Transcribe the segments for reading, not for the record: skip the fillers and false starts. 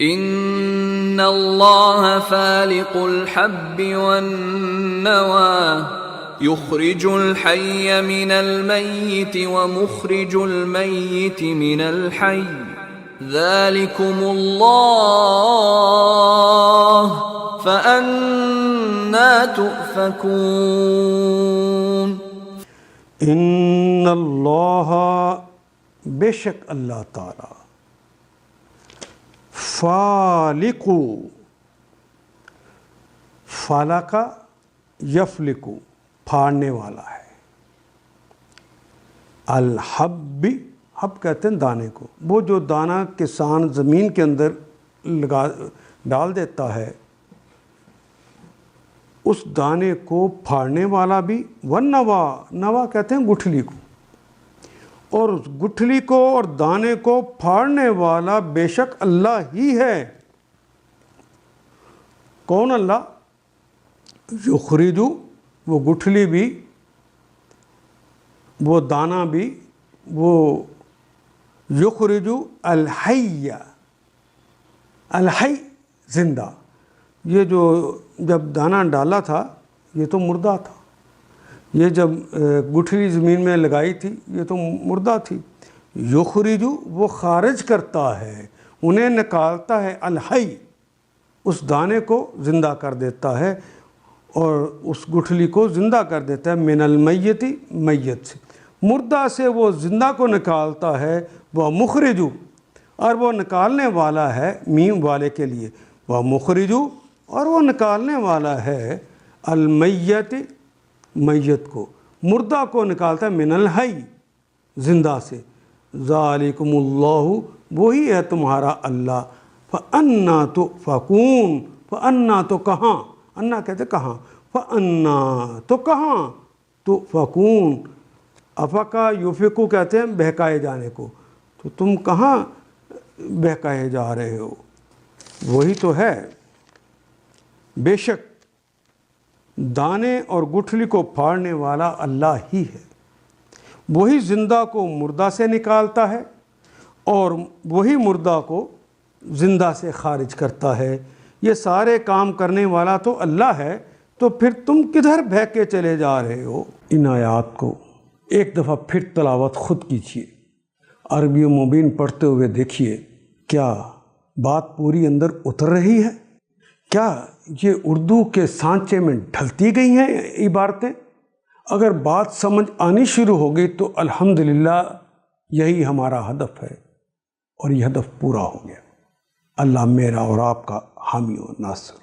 ان اللہ فالق الحب والنوى يخرج الحي من الميت ومخرج الميت من الحي ذلكم اللہ فأنا تؤفكون۔ ان اللہ، بے شک اللہ تعالی، فالق، فالق یفلق، پھاڑنے والا ہے، الحب، حب کہتے ہیں دانے کو، وہ جو دانہ کسان زمین کے اندر ڈال دیتا ہے، اس دانے کو پھاڑنے والا بھی، والنوا، نوا کہتے ہیں گٹھلی کو، اور اس گٹھلی کو اور دانے کو پھاڑنے والا بے شک اللہ ہی ہے۔ کون اللہ؟ یخرجو، وہ گٹھلی بھی، وہ دانہ بھی، وہ یخرجو الحی، الحی زندہ، یہ جو جب دانہ ڈالا تھا یہ تو مردہ تھا، یہ جب گٹھلی زمین میں لگائی تھی یہ تو مردہ تھی، یخرجو وہ خارج کرتا ہے، انہیں نکالتا ہے، الحی اس دانے کو زندہ کر دیتا ہے اور اس گٹھلی کو زندہ کر دیتا ہے، من المیت، میت سے، مردہ سے وہ زندہ کو نکالتا ہے، وہ مخرجو، اور وہ نکالنے والا ہے، میم والے کے لیے، وہ مخرجو، اور وہ نکالنے والا ہے، المیت، میت کو، مردہ کو نکالتا ہے، من الحی زندہ سے، ذالکم اللہ، وہی ہے تمہارا اللہ، فانا تؤفکون، فانا تو کہاں، انا کہتے کہاں، فانا تو کہاں، تؤفکون، افقا یفقو کہتے ہیں بہکائے جانے کو، تو تم کہاں بہکائے جا رہے ہو، وہی تو ہے۔ بے شک دانے اور گٹھلی کو پھاڑنے والا اللہ ہی ہے، وہی زندہ کو مردہ سے نکالتا ہے اور وہی مردہ کو زندہ سے خارج کرتا ہے، یہ سارے کام کرنے والا تو اللہ ہے، تو پھر تم کدھر بہکے چلے جا رہے ہو۔ ان آیات کو ایک دفعہ پھر تلاوت خود کیجیے، عربی مبین پڑھتے ہوئے دیکھیے، کیا بات پوری اندر اتر رہی ہے؟ کیا یہ اردو کے سانچے میں ڈھلتی گئی ہیں عبارتیں؟ اگر بات سمجھ آنی شروع ہو گئی تو الحمدللہ یہی ہمارا ہدف ہے، اور یہ ہدف پورا ہو گیا۔ اللہ میرا اور آپ کا حامی و ناصر۔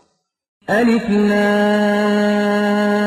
الف لام